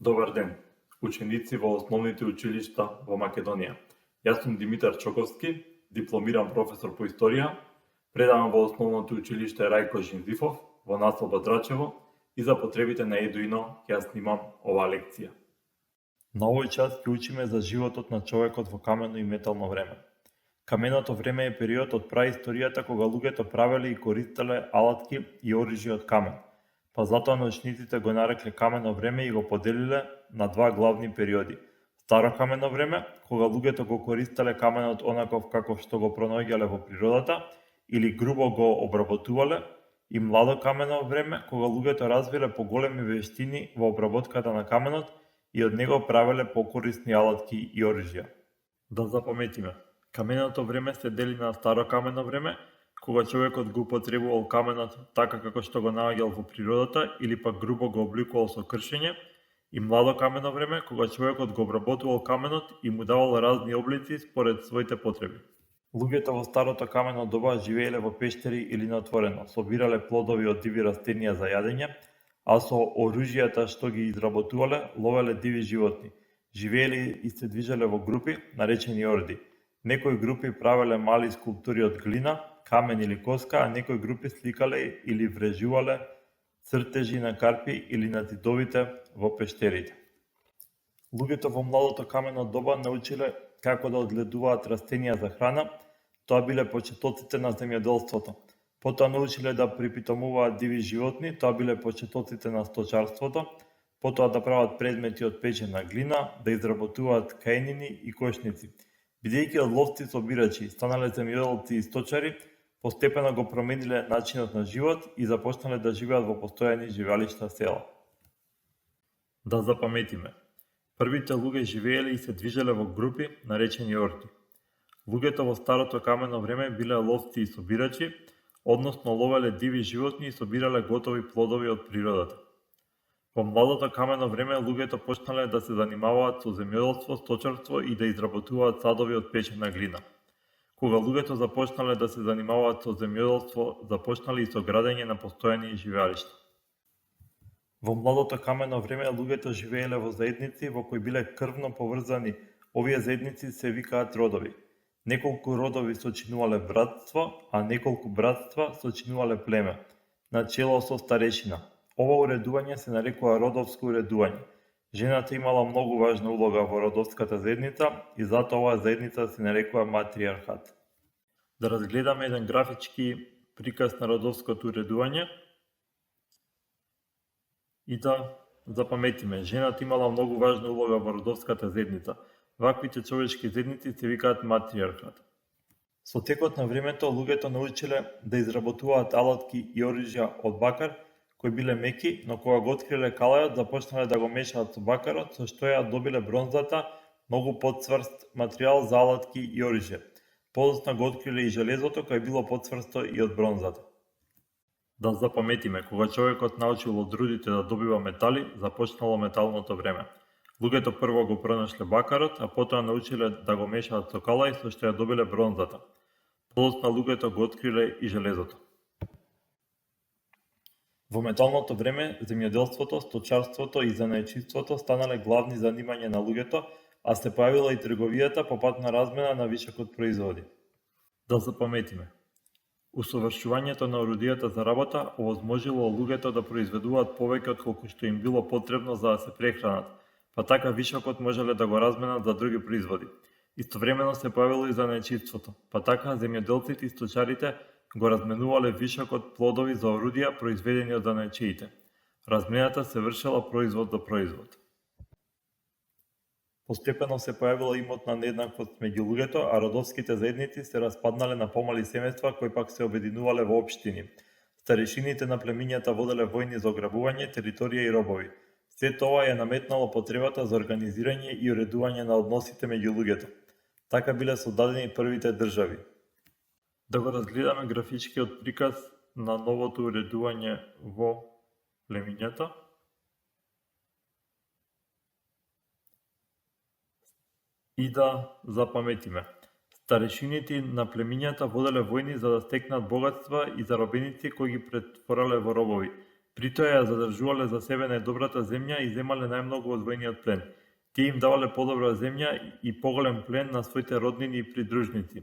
Добар ден, ученици во основните училишта во Македонија. Јас сум Димитар Чоковски, дипломиран професор по историја, предавам во основното училиште Рајко Жинзифов во населба Драчево и за потребите на Едуино ќе снимам оваа лекција. На овој час ќе учиме за животот на човекот во камено и метално време. Каменото време е период од праисторијата кога луѓето правеле и користеле алатки и оружје од камен. Па затоа научниците го нарекле камено време и го поделиле на два главни периоди. Старо камено време, кога луѓето го користеле каменот онаков како што го пронаоѓале во природата или грубо го обработувале, и младо камено време, кога луѓето развиле поголеми вештини во обработката на каменот и од него правеле покорисни алатки и оружја. Да запаметиме, каменото време се дели на старо камено време, кога човекот го употребувал каменот така како што го наоѓал во природата или пак грубо го обликувал со кршење, и младо камено време, кога човекот го обработувал каменот и му давал разни облици според своите потреби. Луѓето во старото камено доба живееле во пештери или на отворено, собирале плодови од диви растенија за јадење, а со оружјата што ги изработувале, ловеле диви животни. Живееле и се движеле во групи, наречени орди. Некои групи правеле мали скулптури од глина, камен или коска, а некои групи сликале или врежувале цртежи на карпи или на зидовите во пештерите. Луѓето во младото камено доба научиле како да одгледуваат растенија за храна, тоа биле почетоците на земјоделството. Потоа научиле да припитомуваат диви животни, тоа биле почетоците на сточарството, потоа да прават предмети од печена глина, да изработуваат каенини и кошници. Бидејќи од ловци собирачи станале земјоделци и сточари, постепено го промениле начинот на живот и започнале да живеат во постојани живеалишта села. Да запаметиме, првите луѓе живееле и се движеле во групи, наречени орди. Луѓето во старото камено време биле ловци и собирачи, односно ловеле диви животни и собирале готови плодови од природата. Во младото камено време луѓето почнале да се занимаваат со земјоделство, сточарство и да изработуваат садови од печена глина. Кога луѓето започнале да се занимаваат со земјоделство, започнале и со градење на постојани живеалишта. Во младото камено време луѓето живееле во заедници во кои биле крвно поврзани. Овие заедници се викаат родови. Неколку родови сочинувале братство, а неколку братства сочинувале племе, на чело со старешина. Ова уредување се нарекува родовско уредување. Жената имала многу важна улога во родовската заедница и затоа оваа заедница се нарекува матриархат. Да разгледаме еден графички приказ на родовското уредување и да запаметиме. Жената имала многу важна улога во родовската заедница. Ваквите човечки заедници се викаат матриархат. Со текот на времето луѓето научиле да изработуваат алатки и оружја од бакар, кои биле меки, но кога го откриле калајот, започнале да го мешаат со бакарот, со што ја добиле бронзата, многу потцврст материјал за алатки и оружје. Подоцна го откриле и железото, кој било потцврсто и од бронзата. Да запаметиме, кога човекот научил од рудите да добива метали, започнало металното време. Луѓето прво го пронашле бакарот, а потоа научиле да го мешаат со калај, со што ја добиле бронзата. Подоцна луѓето го откриле и железото. Во металното време, земјоделството, сточарството и занајчиството станале главни занимања на луѓето, а се појавила и трговијата по пат на размена на вишокот производи. Да запаметиме. Усовршувањето на орудијата за работа овозможило луѓето да произведуваат повеќе од колку што им било потребно за да се прехранат, па така вишокот можеле да го разменат за други производи. Истовремено се појавило и занајчиството, па така земјоделците и сточарите го разменувале вишокот плодови за орудија произведени од занајчиите. Размената се вршела производ за производ. Постепено се појавила имотна нееднаквост меѓу луѓето, а родовските заедници се распаднале на помали семејства кои пак се обединувале во општини. Старешините на племињата воделе војни за ограбување, територија и робови. Се тоа ја наметнало потребата за организирање и уредување на односите меѓу луѓето. Така биле создадени првите држави. Да го разгледаме графичкиот приказ на новото уредување во племињата. И да запаметиме. Старешините на племињата воделе војни за да стекнат богатства и заробеници кои ги претворале во робови. При тоа ја задржувале за себе најдобрата земја и земале најмногу од војниот плен. Тие им давале подобра земја и поголем плен на своите роднини и придружници.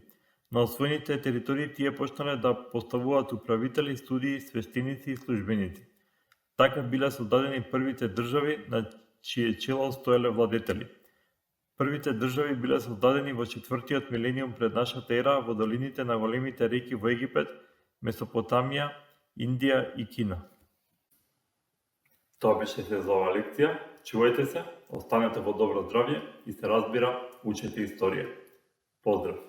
На освоените територии тие почнале да поставуваат управители, судии, свештеници и службеници. Така биле создадени првите држави на чие чело стоеле владетели. Првите држави биле создадени во 4-тиот милениум пред нашата ера во долините на големите реки во Египет, Месопотамија, Индија и Кина. Тоа беше се за оваа лекција. Чувајте се, останете во добро здравје и се разбира, учете историја. Поздрав!